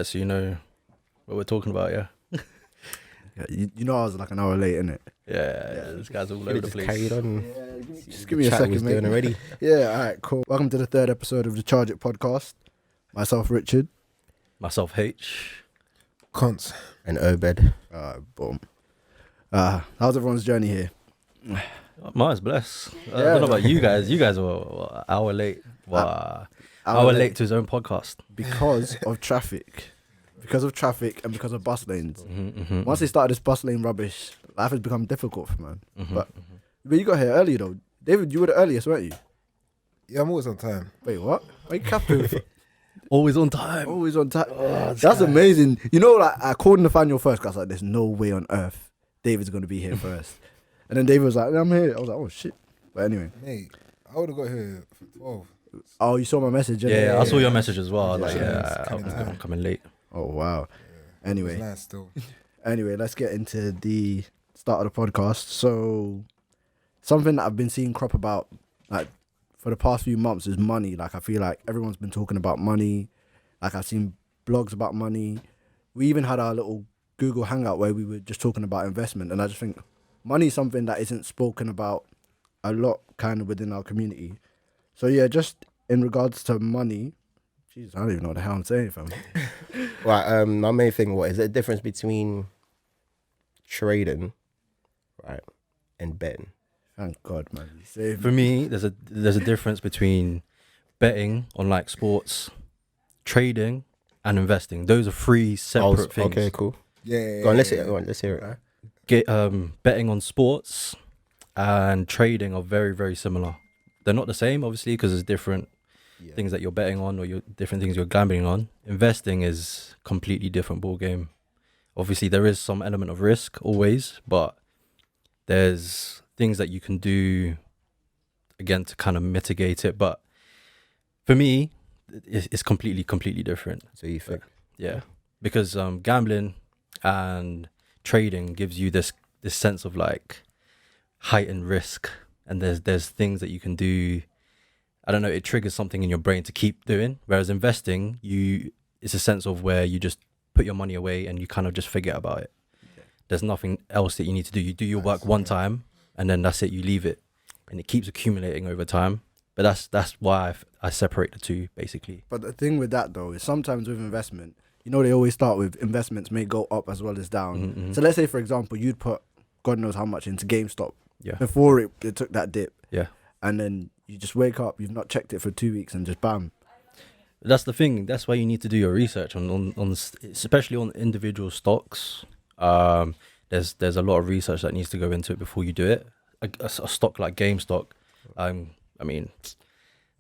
So you know what we're talking about, yeah? Yeah, you know I was like an hour late, innit? Yeah, this guy's all over the Just place. carried on. Yeah, just The give me a chat second, was mate. doing already. Yeah, all right, cool. Welcome to the third episode of the Charge It podcast. Myself, Richard. Myself, H. Cunts. And Obed. Boom. How's everyone's journey here? Mine's blessed. I Yeah. don't know about you guys. You guys were an hour late. Wow. Hour late to his own podcast. Because of traffic. Because of traffic and because of bus lanes. Mm-hmm. Once they started this bus lane rubbish, life has become difficult, man. Mm-hmm. But you got here early, though. David, you were the earliest, weren't you? Yeah, I'm always on time. Wait, what? Why you capping? Always on time. Always on time. Oh, That's amazing. You know, like, I called Nathaniel first because I was like, there's no way on earth David's going to be here first. And then David was like, I'm here. I was like, oh, shit. But anyway. Mate, I would have got here for 12. Oh, you saw my message? Yeah, I saw your message as well. I was like, Yeah, I'm coming late. Oh, wow. Anyway. It's nice still. Anyway, let's get into the start of the podcast. So, something that I've been seeing crop about, like, for the past few months is money. Like, I feel like everyone's been talking about money. Like, I've seen blogs about money. We even had our little Google Hangout where we were just talking about investment. And I just think money is something that isn't spoken about a lot kind of within our community. So, yeah, just in regards to money, jeez, I don't even know what the hell I'm saying, fam. Right, my main thing, what is the difference between trading, right, and betting? Thank God, man. You saved For me. me, there's a difference between betting on like sports, trading, and investing. Those are three separate things. Okay, cool. Yeah. Go on, let's hear it. Betting on sports and trading are very, very similar. They're not the same, obviously, because there's different things that you're betting on or different things you're gambling on. Investing is completely different ball game. Obviously, there is some element of risk always, but there's things that you can do again to kind of mitigate it. But for me, it's completely different. So you think? Yeah, because gambling and trading gives you this sense of like heightened risk, and there's things that you can do. I don't know, it triggers something in your brain to keep doing. Whereas investing, it's a sense of where you just put your money away and you kind of just forget about it. Yeah. There's nothing else that you need to do. You do your work one time and then that's it, you leave it. And it keeps accumulating over time. But that's why I separate the two, basically. But the thing with that, though, is sometimes with investment, you know, they always start with investments may go up as well as down. Mm-hmm. So let's say, for example, you'd put God knows how much into GameStop before it took that dip. Yeah. And then you just wake up, you've not checked it for 2 weeks and just bam. That's the thing. That's why you need to do your research on especially on individual stocks. There's a lot of research that needs to go into it before you do it. A stock like GameStop, I mean,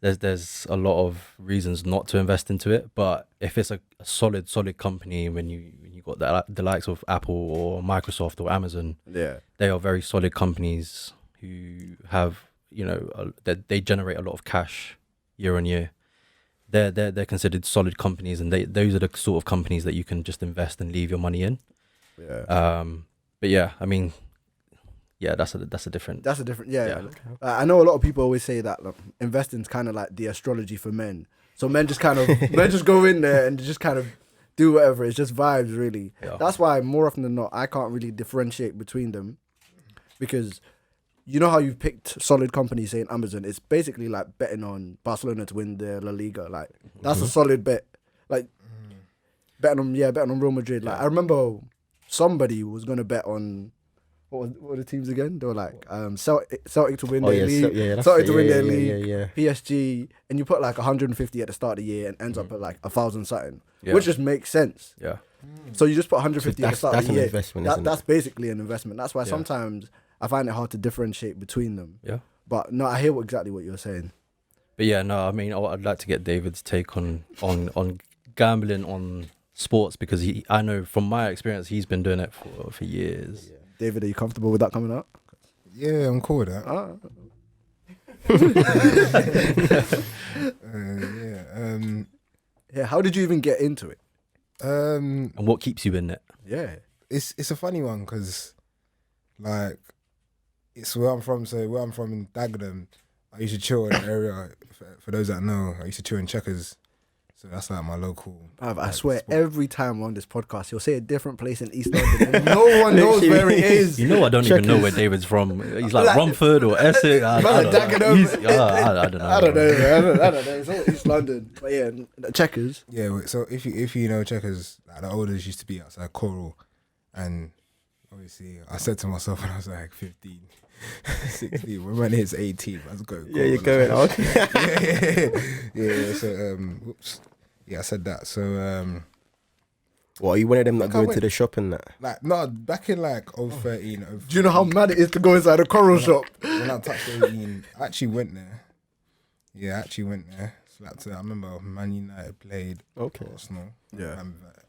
there's a lot of reasons not to invest into it. But if it's a solid company, when you got the likes of Apple or Microsoft or Amazon, they are very solid companies who have, you know, that they generate a lot of cash year on year. They're considered solid companies, and those are the sort of companies that you can just invest and leave your money in. Yeah. But yeah, I mean, yeah, that's a different. That's a different, yeah. I know a lot of people always say that investing's kind of like the astrology for men. So men just go in there and just kind of do whatever. It's just vibes, really. Yeah. That's why more often than not, I can't really differentiate between them, because you know how you've picked solid companies, saying Amazon, it's basically like betting on Barcelona to win the La Liga. Like, that's a solid bet. Like, betting on Real Madrid. Like, I remember somebody was going to bet on, what were the teams again? They were like Celtic to win their league. Celtic to win their league. PSG. And you put like 150 at the start of the year and ends up at like 1,000 something, which just makes sense. Yeah. So you just put 150 at the start of the year. That's an investment, That's basically an investment. That's why sometimes I find it hard to differentiate between them. Yeah. But no, I hear exactly what you're saying. But yeah, no, I mean, I'd like to get David's take on gambling on sports, because I know from my experience, he's been doing it for years. Yeah. David, are you comfortable with that coming out? Yeah, I'm cool with that. Yeah, how did you even get into it? And what keeps you in it? Yeah. It's a funny one, because like, it's where I'm from. So where I'm from in Dagenham, I used to chill in the area. For those that know, I used to chill in Checkers. So that's like my local. I swear, every time we're on this podcast, he'll say a different place in East London. And no one knows where it is. You know, I don't even know where David's from. He's like Romford or Essex. I don't know. I don't know. I don't know. It's all East London. But yeah, Checkers. Yeah. So if you know Checkers, like the oldest used to be outside Coral, and obviously I said to myself when I was like 15, 16, when my name's 18, let's go. Yeah, you're going. Okay. Yeah. So whoops. Yeah, I said that. So what, are you one of them that go went- to the shop and that? like no, back in like 013, Do you know how mad it is to go inside a coral shop? when I touched 18, I actually went there. Yeah, I actually went there. Slapped it. I remember Man United played Arsenal. Yeah.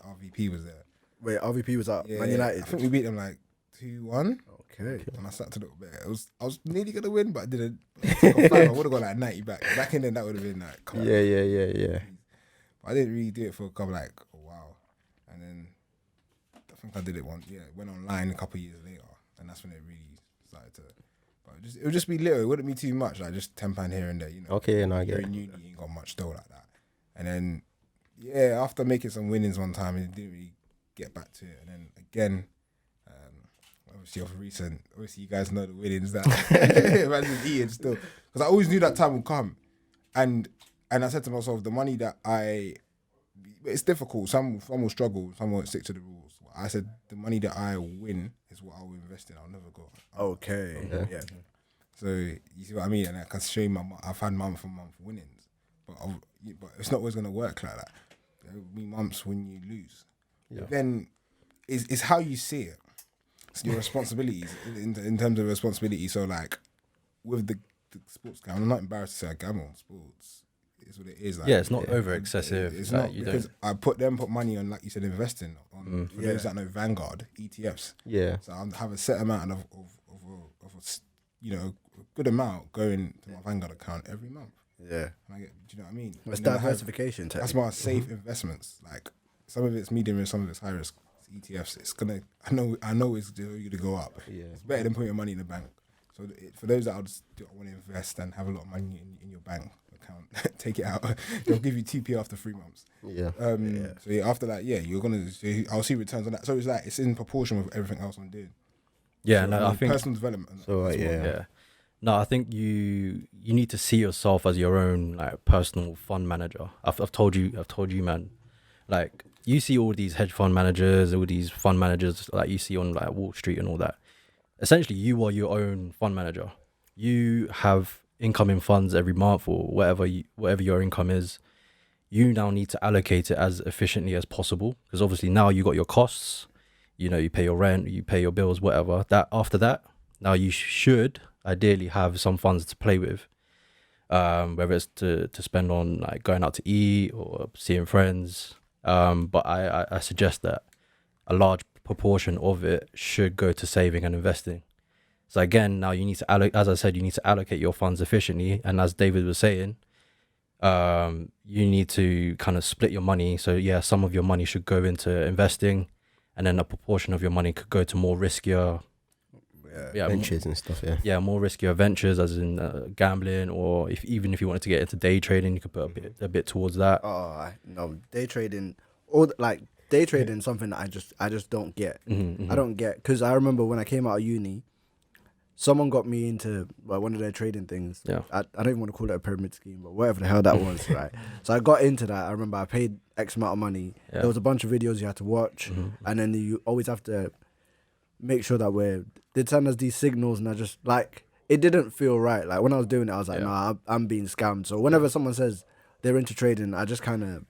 RVP was there. Wait, RVP was at Yeah, Man United. I think we beat them like 2-1. Okay. And I sat a little bit. I was nearly gonna win, but I didn't. I would have got like 90 back. Back in then, that would have been like, come on. Yeah. But I didn't really do it for a couple like a while, and then I think I did it once. Yeah, went online a couple of years later, and that's when it really started to. But it would just be little. It wouldn't be too much, like just £10 here and there. You know. Okay, and I get You're it. in uni, you ain't got much dough like that. And then, yeah, after making some winnings one time, it didn't really get back to it. And then again, obviously of recent, obviously you guys know the winnings that man was eating still, because I always knew that time would come, and I said to myself, the money that it's difficult. Some will struggle, some won't stick to the rules. I said the money that I win is what I will invest in. I'll never go. Okay. Yeah. So you see what I mean, and I can show you I've had month for month winnings, but it's not always gonna work like that. There will be months when you lose. Yeah. Then it's how you see it. It's your responsibilities in terms of responsibility. So like with the sports gamble, I'm not embarrassed to say I gamble on sports. It's what it is. Like, Yeah, it's not over excessive. It's like, not you because don't. I put money on, like you said, investing on. For those that know Vanguard ETFs. Yeah. So I have a set amount of a good amount going to my Vanguard account every month. Yeah. And I get, do you know what I mean? It's And then I have- diversification. That's my safe investments. Like some of it's medium risk, some of it's high risk. It's ETFs. It's gonna. I know it's going to go up. Yeah. It's better than putting your money in the bank. So for those that want to invest and have a lot of money in your bank account, take it out. They'll give you 2p after 3 months. Yeah. So yeah, after that, yeah, I'll see returns on that. So it's like it's in proportion with everything else I'm doing. Yeah, So, no, I think. personal development. So, as well. Yeah. No, I think you need to see yourself as your own like personal fund manager. I've told you, man. Like you see all these hedge fund managers, all these fund managers like you see on like Wall Street and all that. Essentially, you are your own fund manager. You have incoming funds every month or whatever your income is. You now need to allocate it as efficiently as possible because obviously now you got your costs. You know, you pay your rent, you pay your bills, whatever. That after that, now you should ideally have some funds to play with, whether it's to spend on like going out to eat or seeing friends. But I suggest that a large proportion of it should go to saving and investing. So again, now you need to as I said, you need to allocate your funds efficiently. And as David was saying, you need to kind of split your money. So yeah, some of your money should go into investing, and then a proportion of your money could go to more riskier Ventures and stuff. Yeah. more riskier ventures, as in gambling, or even if you wanted to get into day trading, you could put a bit towards that. No, day trading, day trading is something that I just don't get. I don't get, because I remember when I came out of uni, someone got me into one of their trading things. Yeah. I don't even want to call it a pyramid scheme, but whatever the hell that was, right? So I got into that. I remember I paid X amount of money. Yeah. There was a bunch of videos you had to watch, and then you always have to make sure that they'd send us these signals, and I just, it didn't feel right. Like, when I was doing it, I was like, nah, I'm being scammed. So whenever someone says they're into trading, I just kind of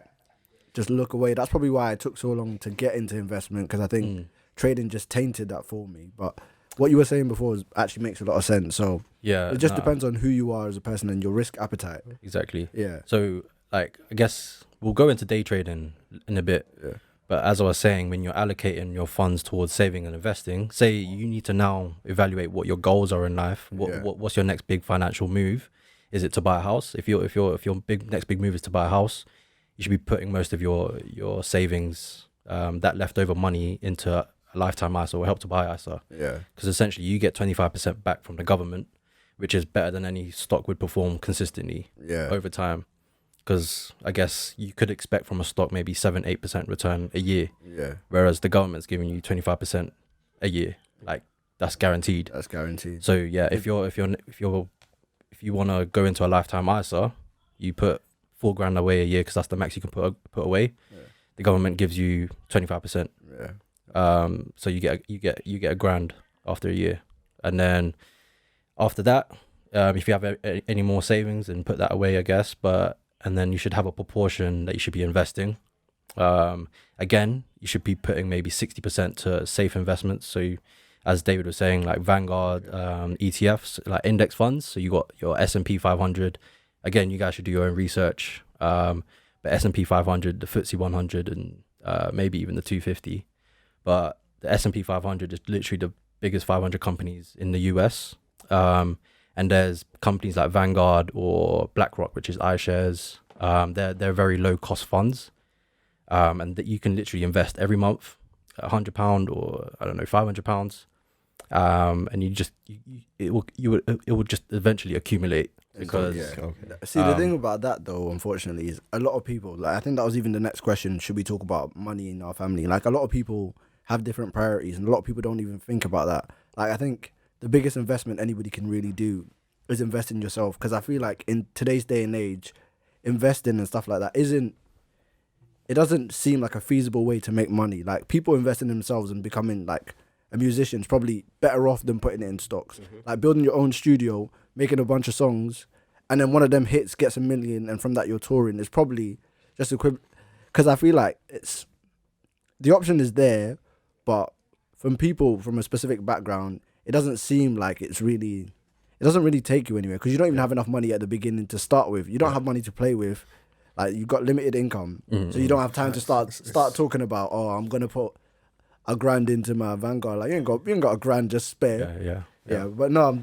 just look away. That's probably why it took so long to get into investment, because I think trading just tainted that for me. But what you were saying before actually makes a lot of sense. So Yeah, it just depends on who you are as a person and your risk appetite. Exactly. Yeah. So I guess we'll go into day trading in a bit. Yeah. But as I was saying, when you're allocating your funds towards saving and investing, say you need to now evaluate what your goals are in life. What's your next big financial move? Is it to buy a house? If your next big move is to buy a house, you should be putting most of your savings, that leftover money, into a lifetime ISA or Help to Buy ISA. Yeah. Because essentially you get 25% back from the government, which is better than any stock would perform consistently over time. because I guess you could expect from a stock maybe 7-8% return a year, Yeah, whereas the government's giving you 25% a year. Like that's guaranteed. that's guaranteed. So yeah, if you want to go into a lifetime ISA, you put £4,000 away a year because that's the max you can put away. Yeah. The government gives you 25%. Yeah. So you get £1,000 after a year, and then after that, if you have any more savings, then put that away, I guess. And then you should have a proportion that you should be investing. Again, you should be putting maybe 60% to safe investments. So as David was saying, like Vanguard, ETFs, like index funds. So you got your S&P 500. Again, you guys should do your own research. But S&P 500, the FTSE 100, and maybe even the 250. But the S&P 500 is literally the biggest 500 companies in the US. And there's companies like Vanguard or BlackRock, which is iShares. They're very low cost funds. And that you can literally invest every month, £100 or I don't know, £500. And it will just eventually accumulate because See, the thing about that though, unfortunately, is a lot of people, like, I think that was even the next question, should we talk about money in our family? Like, a lot of people have different priorities, and a lot of people don't even think about that. Like, I think the biggest investment anybody can really do is invest in yourself, because I feel like in today's day and age, investing and stuff like that it doesn't seem like a feasible way to make money. Like, people invest in themselves and becoming like a musician is probably better off than putting it in stocks. Like, building your own studio, making a bunch of songs, and then one of them hits, gets 1 million, and from that you're touring, is probably just equivalent. Because I feel like the option is there, but from people from a specific background, it doesn't seem like it doesn't really take you anywhere, because you don't even have enough money at the beginning to start with. You don't have money to play with. Like, you've got limited income, so you don't have time to start talking about, oh, I'm gonna put £1,000 into my Vanguard. Like, you ain't got £1,000 just spare. Yeah. But no,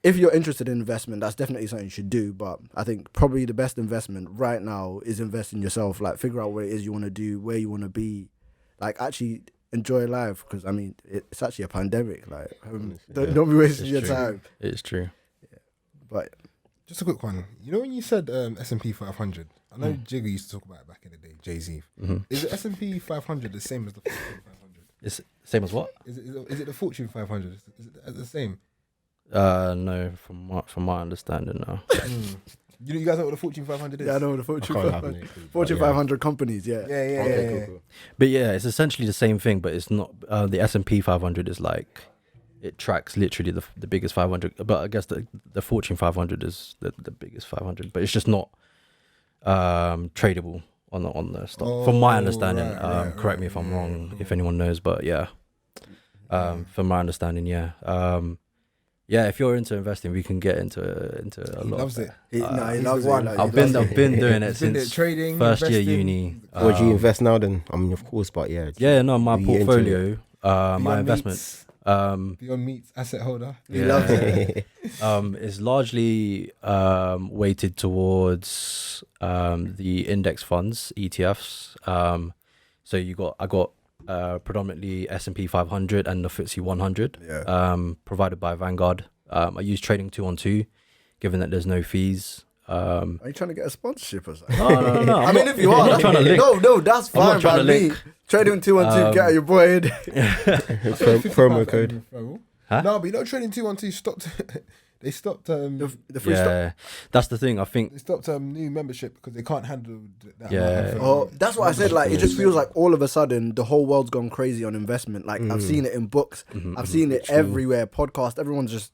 if you're interested in investment, that's definitely something you should do. But I think probably the best investment right now is invest in yourself. Like, figure out what it is you want to do, where you want to be. Like, actually enjoy life, because I mean, it's actually a pandemic. Like, don't be wasting your time. It's true. Yeah. But just a quick one. You know when you said S&P 500, I know Jigga used to talk about it back in the day, Jay-Z. Is the S&P 500 the same as the Fortune 500? It's same as what? Is it the Fortune 500? Is it the same? No, from my understanding, no. You guys know what the Fortune 500 is? yeah, I know the Fortune 500. Fortune 500 companies, yeah. Yeah. Cool. But yeah, it's essentially the same thing, but it's not. The S&P 500 is like, it tracks literally the biggest 500. But I guess the Fortune 500 is the biggest 500, but it's just not tradable on the stock. From my understanding, correct me if I'm wrong, if anyone knows, but yeah, from my understanding, yeah. Yeah, if you're into investing, we can get into a lot. Loves of it. He loves it. Like, I've been doing it Been there since trading, first year investing. uni. What do you invest now then? I mean, of course, but yeah. Yeah, no, my you into portfolio, my Beyond investment. Meats, Um, Beyond Meats asset holder. He loves it. is largely weighted towards the index funds, ETFs. So I got predominantly S&P 500 and the FTSE 100. Provided by Vanguard. I use trading 2-on-2, given that there's no fees. Are you trying to get a sponsorship or something? No. I mean, if you are, I'm not trying to link. no, that's I'm not fine trying by to me. link. Trading 2-on-2, get your boy in. Promo code. Huh? No, but you know, trading 2-on-2 stopped. They stopped. The free stock. That's the thing. I think They stopped new membership because they can't handle that. Yeah. amount of, Oh, that's what I said. Like, it just feels like all of a sudden the whole world's gone crazy on investment. Like, I've seen it in books, I've seen it everywhere, podcast. Everyone's just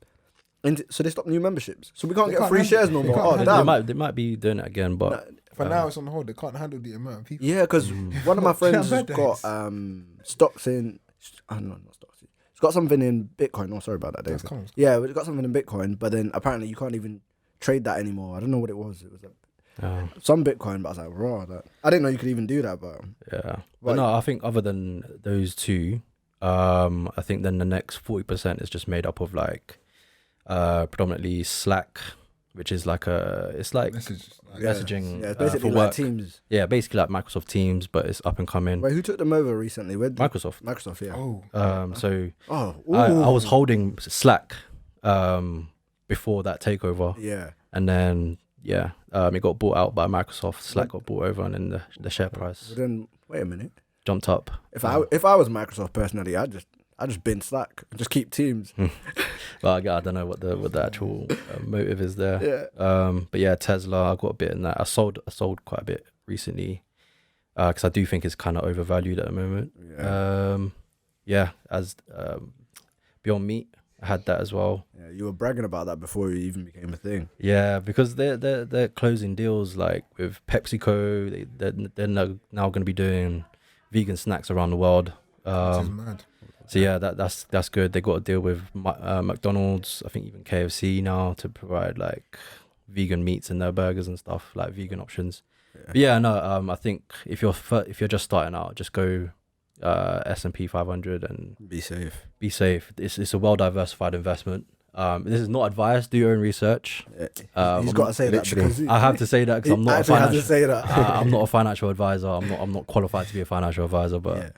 so they stopped new memberships, so we can't They get can't free handle- shares no they more. can't Oh, handle- damn. they might be doing it again, but for now it's on hold. They can't handle the amount of people. Yeah, because one of my friends has Bad got days. stocks in. I don't know, not stocks. It's got something in Bitcoin. Oh, sorry about that, David. That's cool. Yeah, it's got something in Bitcoin, but then apparently you can't even trade that anymore. I don't know what it was. It was some Bitcoin, but I was like, raw. I didn't know you could even do that, but yeah. But no, I think other than those two, I think then the next 40% is just made up of like predominantly Slack, which is like messaging yeah, it's basically for like work. Teams. Yeah, basically like Microsoft Teams, but it's up and coming. Wait, who took them over recently? Microsoft. Microsoft, yeah. Oh, So I I was holding Slack before that takeover, Yeah. and then yeah, it got bought out by Microsoft. Slack got bought over, and then the share price But then wait a minute. jumped up. If I was Microsoft personally, I just bin Slack and just keep Teams. But I don't know what the actual motive is there. Yeah. But yeah, Tesla, I got a bit in that. I sold quite a bit recently because I do think it's kind of overvalued at the moment. Yeah. As Beyond Meat, I had that as well. Yeah, you were bragging about that before it even became a thing. Yeah, because they're closing deals like with PepsiCo. They're now going to be doing vegan snacks around the world. This is mad. So yeah, that's good. They got a deal with McDonald's, I think even KFC now, to provide like vegan meats in their burgers and stuff, like vegan options. Yeah. But yeah, no, I think if you're just starting out, just go S&P 500 and Be safe. be safe. It's a well diversified investment. This is not advice. Do your own research. He's got to say that literally. because I have to say that because I'm not a actually has to financial. say that. I'm not a financial advisor. I'm not qualified to be a financial advisor. But Yeah.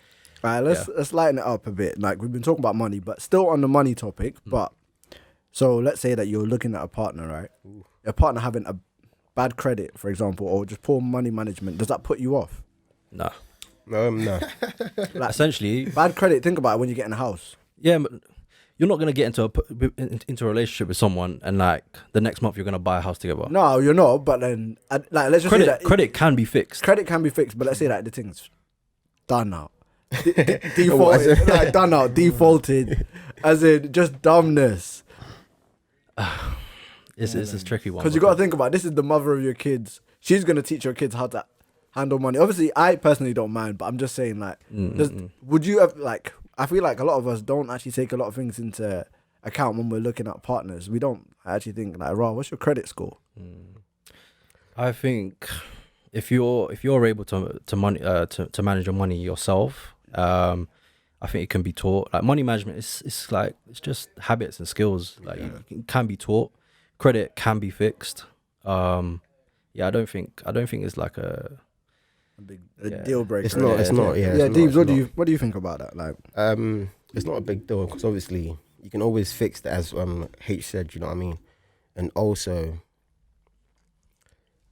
Right, let's lighten it up a bit. Like we've been talking about money, but still on the money topic. But so let's say that you're looking at a partner, right? Your partner having a bad credit, for example, or just poor money management. Does that put you off? no. No. Like, Essentially, bad credit. Think about it when you get in a house. yeah, but you're not gonna get into a relationship with someone and like the next month you're gonna buy a house together. No, you're not. But then, like, let's just say that Credit can be fixed. credit can be fixed. But let's say that the thing's done now. Defaulted, like done out, defaulted, as in just dumbness. It's a tricky one Because you got to think about it, this is the mother of your kids. She's gonna teach your kids how to handle money. Obviously, I personally don't mind, but I'm just saying, like, would you have like? I feel like a lot of us don't actually take a lot of things into account when we're looking at partners. We don't actually think like, "Raw, what's your credit score?" I think if you're able to manage your money yourself, I think it can be taught. Like money management, it's just habits and skills. Like it can be taught. Credit can be fixed. Yeah, I don't think it's like a big Yeah. deal breaker. It's not. It's not. Yeah. Yeah, it's Deebs, not, what do you think about that? Like, it's not a big deal because obviously you can always fix that, as H said. You know what I mean? And also,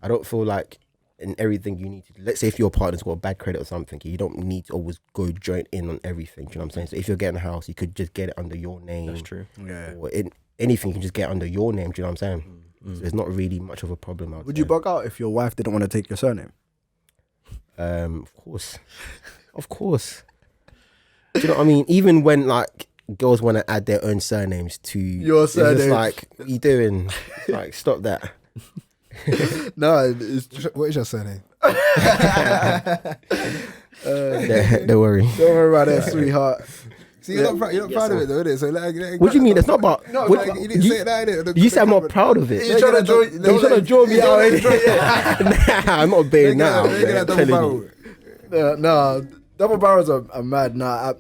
I don't feel like in everything you need to. Let's say if your partner's got a bad credit or something, you don't need to always go joint in on everything. Do you know what I'm saying? So if you're getting a house, you could just get it under your name. that's true. yeah. Or anything you can just get under your name. Do you know what I'm saying? So it's not really much of a problem. I Would you bug out if your wife didn't want to take your surname? Of course, of course. Do you know what I mean? Even when like girls want to add their own surnames to Your it's just surname. like, what are you doing? Like, stop that. No, it's What is your surname? Don't worry. don't worry about that, sweetheart. See, you're not proud of it, though, innit? So, like, What do you mean? It's not about. No, what, like, you didn't say that, innit? you said I'm not proud of it. He's trying to draw. You're trying to draw me out. Nah, I'm not being that out. Making man, a double telling barrel. you. No, double barrels are mad. Nah,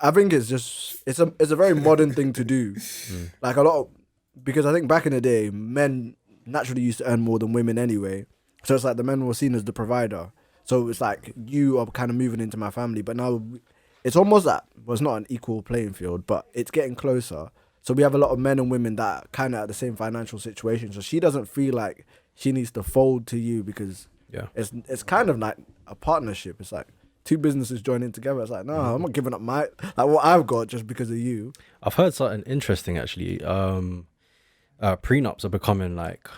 I think it's just it's a very modern thing to do. Like a lot of, because I think back in the day, men naturally used to earn more than women anyway. So it's like the men were seen as the provider. So it's like you are kind of moving into my family, but now it's almost that it's not an equal playing field, but it's getting closer. So we have a lot of men and women that are kind of at the same financial situation. So she doesn't feel like she needs to fold to you because Yeah. it's kind of like a partnership. It's like two businesses joining together. It's like, no, I'm not giving up like what I've got just because of you. I've heard something interesting actually. Prenups are becoming like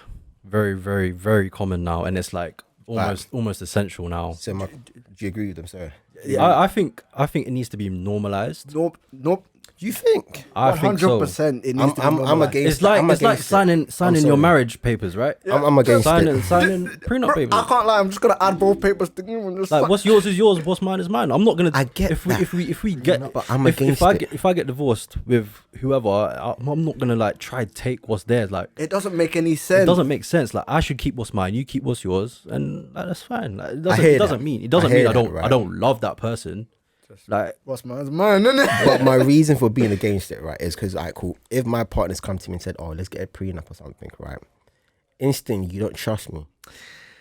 very, very, very common now, and it's like almost essential now. So, do you agree with them, sir? I think it needs to be normalized. Nope. You think? I think so. 100%. It needs to be I'm normalized. against. It's like I'm against it. signing your marriage papers, right? I'm against it. Signing prenup Bro, papers. I can't lie. I'm just gonna add both papers to you. And just Like what's yours is yours, what's mine is mine. I'm not gonna. I get if that. we get. But I'm if against I it. get if I get divorced with whoever, I'm not gonna like try to take what's theirs. Like it doesn't make any it sense. doesn't make sense. Like I should keep what's mine, you keep what's yours, and like, that's fine. Like, I hear it doesn't that. mean I I don't hear that, I don't love that person. Like What's mine is mine, isn't it? But my reason for being against it, right, is because, like, cool, if my partner's come to me and said, "Oh, let's get a prenup or something," right, instantly you don't trust me.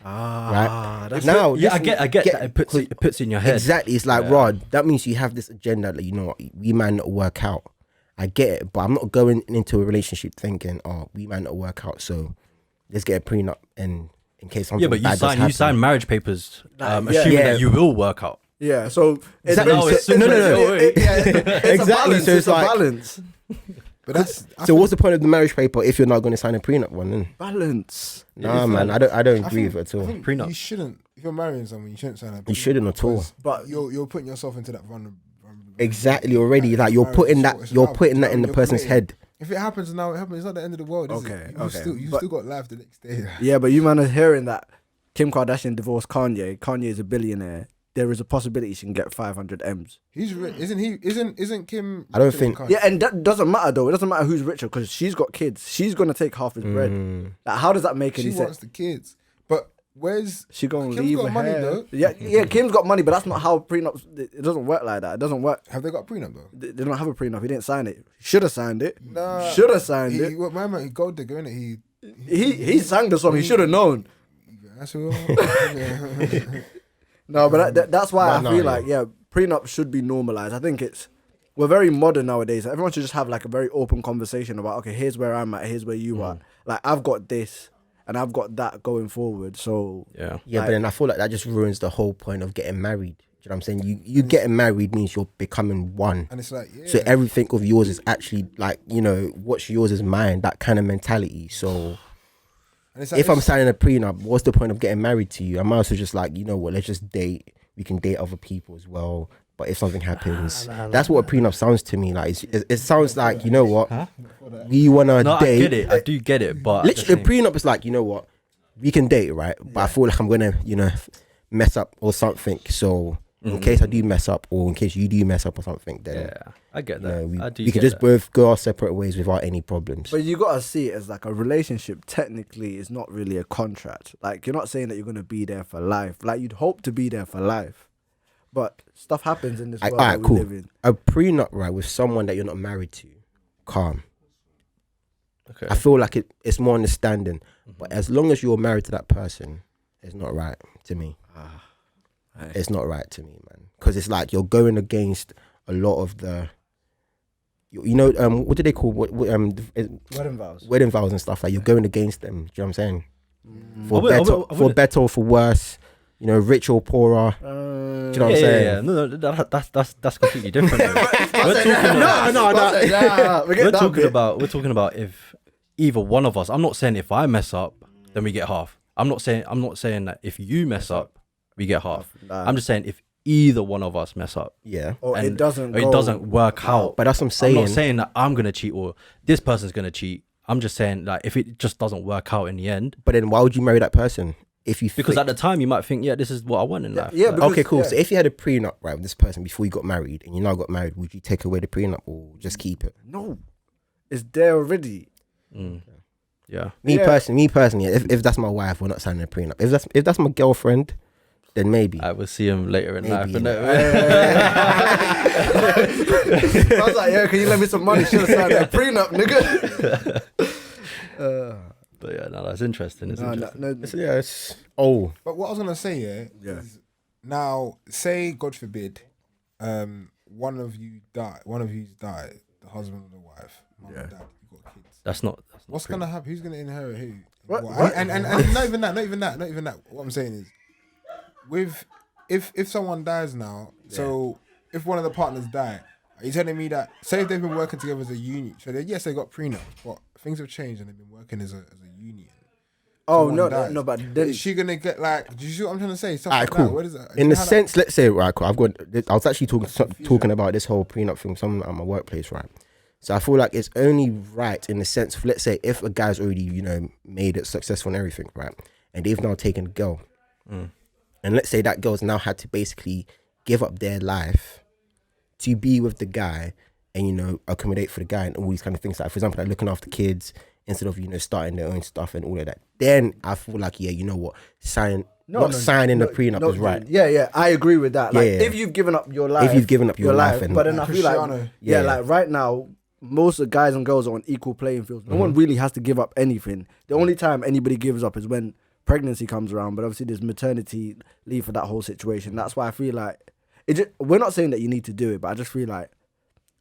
Right now, yeah, I listen, get that it puts in your head. Exactly, it's like, Rod, that means you have this agenda that, you know what, we might not work out. I get it, but I'm not going into a relationship thinking, oh, we might not work out, so let's get a prenup, and in case something Yeah, but bad does you happen. sign marriage papers, Yeah. assuming Yeah. that you will work out. Yeah, so it's Exactly. No. it's Exactly, a balance. so it's a like- balance. But that's So what's the point of the marriage paper if you're not going to sign a prenup one? Then? Balance. Nah, man, I don't agree with it at I all. think Prenup. you shouldn't. If you're marrying someone, you shouldn't sign a. You shouldn't at all. But You're putting yourself into that vulnerable. Exactly, already. Like you're marriage, putting it's that, what- you're it's putting about, that in the you're person's committed. head. If it happens now, it happens. It's not the end of the world. Is Okay, it? okay. You've But- still got life the next day. yeah, but you man are hearing that Kim Kardashian divorced Kanye. Kanye is a billionaire. There is a possibility she can get 500 M's. He's rich, isn't he? Isn't Kim? I don't richer than think- Kanye? Yeah, and that doesn't matter though. It doesn't matter who's richer because she's got kids. She's gonna take half his bread. Like, how does that make she any wants sense? the kids. But where's She gonna Kim's leave got her money, hair. though. Yeah. Kim's got money, but that's not how prenups. It doesn't work like that. It doesn't work. have they got a prenup though? They don't have a prenup. He didn't sign it. Should have signed it. Nah. Should have signed He, it. what my man, he gold digger, innit? He sang the song. He should have known. That's who. No, but that's why No, I feel yeah. like prenup should be normalized. I think we're very modern nowadays. Everyone should just have like a very open conversation about, okay, here's where I'm at, here's where you are. Like I've got this and I've got that going forward. So Yeah. Yeah, Like- but then I feel like that just ruins the whole point of getting married. Do you know what I'm saying? You getting married means you're becoming one. And it's like, yeah. So everything of yours is actually like, what's yours is mine, that kind of mentality. So and it's like, if I'm it's- signing a prenup, what's the point of getting married to you? I might as well just like, you know what, let's just date. We can date other people as well. But if something happens, that's what a prenup sounds to me. Like it sounds like, you know what, we want to No, date. I get it. I do get it, but at the Literally, a same- prenup is like, you know what, we can date, right? But I feel like I'm gonna, mess up or something. So in case I do mess up, or in case you do mess up or something, then yeah, I get you that. know, I do. we can get just that. both go our separate ways without any problems. but you gotta see it as like a relationship technically is not really a contract. Like you're not saying that you're gonna be there for life. Like you'd hope to be there for life. But stuff happens in this world Alright, that we cool. live in. A prenup, right, with someone that you're not married to, calm. Okay. I feel like it's more understanding. But as long as you're married to that person, it's not right to me. It's not right to me, man. Because it's like you're going against a lot of the, what do they call Wedding vows. wedding vows and stuff? Like you're going against them. Do you know what I'm saying? For I would- better, I would- for better or for worse. Rich or poorer. Do you know what I'm saying? Yeah. No, that's completely different. though. we're talking about, we're talking about if either one of us. I'm not saying if I mess up, then we get half. I'm not saying that if you mess up, we get half. Nah. I'm just saying if either one of us mess up, Yeah. Or and it doesn't or it doesn't work out. But that's what I'm I'm saying. not saying that I'm gonna cheat or this person's gonna cheat. I'm just saying like if it just doesn't work out in the end, But then why would you marry that person? If you because think- at the time you might think, yeah, this is what I want in life. yeah, Like, because- okay, cool. yeah. So if you had a prenup, right, with this person before you got married, and you now got married, would you take away the prenup or just keep it? No, it's there already. yeah. Me Yeah. personally, if that's my wife, we're not signing a prenup. If that's my girlfriend, then maybe. I will see him later in Maybe, life. yeah. innit? I was like, yeah, can you lend me some money? Should have signed a prenup, nigga. But yeah, no, that's interesting. It's interesting. But what I was gonna say, is now say God forbid, one of you died, the husband or the wife, mum and dad, you got kids. That's not What's gonna happen? Who's gonna inherit who? What? And not even that. What I'm saying is, with if someone dies now, so if one of the partners die, are you telling me that say if they've been working together as a union, so yes they got prenups, but things have changed and they've been working as a union. Oh Someone no, dies. no, but then Is she gonna get like? Do you see what I'm trying to say? Stuff Alright, like cool. that. What is that? In the How that- sense, let's say, right, cool, I was actually talking about this whole prenup thing with someone at my workplace, right? So I feel like it's only right in the sense of, let's say, if a guy's already, made it successful and everything, right? And they've now taken a girl. And let's say that girl's now had to basically give up their life to be with the guy and, accommodate for the guy and all these kind of things. Like, for example, like looking after kids instead of, starting their own stuff and all of that. Then I feel like, yeah, you know what? Signing the prenup is right. Yeah, I agree with that. Like, Yeah. if you've given up your life, If you've given up your life and- but then I feel like, Cristiano. yeah, Yeah. like right now, most of the guys and girls are on equal playing fields. No one really has to give up anything. The only time anybody gives up is when pregnancy comes around. But obviously, there's maternity leave for that whole situation. That's why I feel like we're not saying that you need to do it, but I just feel like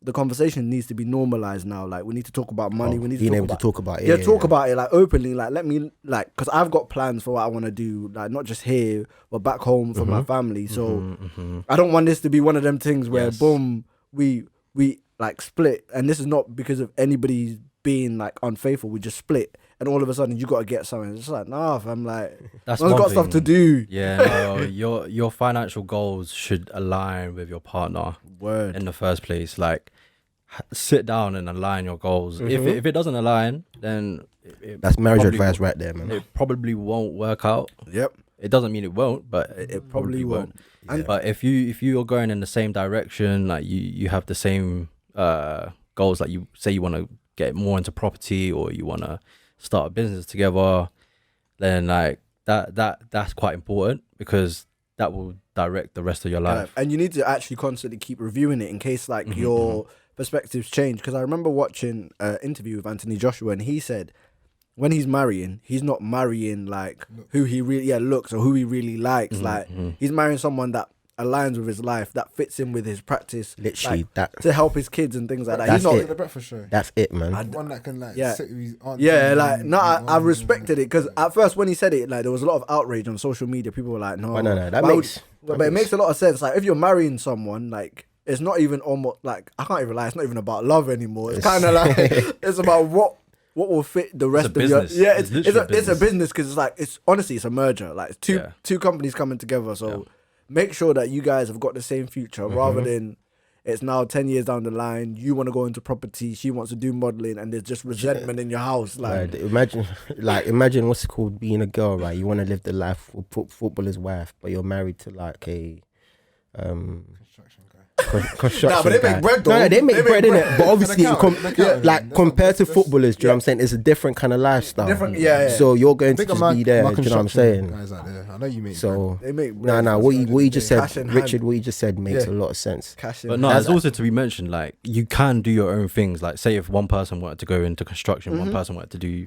the conversation needs to be normalized now. Like we need to talk about money. We need being to able to talk about it. Yeah, talk about it like openly. Like let me like because I've got plans for what I want to do. Like not just here but back home for my family. So I don't want this to be one of them things where boom we like split, and this is not because of anybody being like unfaithful. We just split, and all of a sudden you got to get something. It's just like nah, I'm like That's I've one got stuff thing. to do. Yeah, no, your financial goals should align with your partner Word. in the first place. Like, sit down and align your goals. If it doesn't align, then That's marriage probably advice right there, man. It probably won't work out. Yep. It doesn't mean it won't, but it probably won't. But if you're going in the same direction, like you have the same goals, like you say you want to get more into property or you want to start a business together, then like that's quite important because that will direct the rest of your life. And you need to actually constantly keep reviewing it in case like your perspectives change. Because I remember watching an interview with Anthony Joshua, and he said when he's marrying, he's not marrying like who he really looks or who he really likes. Like he's marrying someone that aligns with his life, that fits in with his practice, Literally, like, that to help his kids and things like that. That's He's not it. The breakfast show. That's it, man. One that can like Yeah. sit with his aunt. like no, I respected it because at first when he said it, like there was a lot of outrage on social media. People were like, "No, But no, that why makes. would-" but it makes a lot of sense. Like if you're marrying someone, like it's not even almost like I can't even lie. It's not even about love anymore. It's kind of like it's about what will fit the rest of business. your It's It's literally a business because it's like it's honestly it's a merger. Like it's two companies coming together. So make sure that you guys have got the same future rather than. It's now 10 years down the line. You want to go into property. She wants to do modeling, and there's just resentment in your house. Like, Imagine what's it called being a girl, right? You want to live the life of footballer's wife, but you're married to like a Construction guy. construction Nah, but they guy. make bread, though. No, they make bread in it, but obviously, That's compared to footballers, do you know what I'm saying? It's a different kind of lifestyle. different, yeah. So you're going to Big just be there. Do you know what I'm saying? Guys out there. I know you make. So They make bread. what you just Cash said, in Richard, hand. what you just said makes a lot of sense. Cash in But no, hand. it's also to be mentioned, like you can do your own things. Like say if one person wanted to go into construction, one person wanted to do,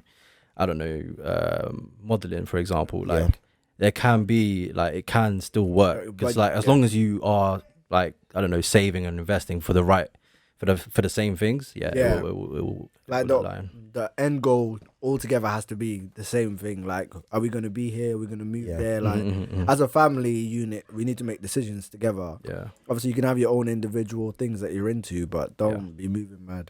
I don't know, modeling, for example. Like there can be like it can still work. Because like as long as you are like I don't know saving and investing for the same things, it will Like align. the end goal altogether has to be the same thing. Like, are we going to be here? Are we going to move there? Like, as a family unit, we need to make decisions together. Yeah. Obviously, you can have your own individual things that you're into, but don't be moving mad.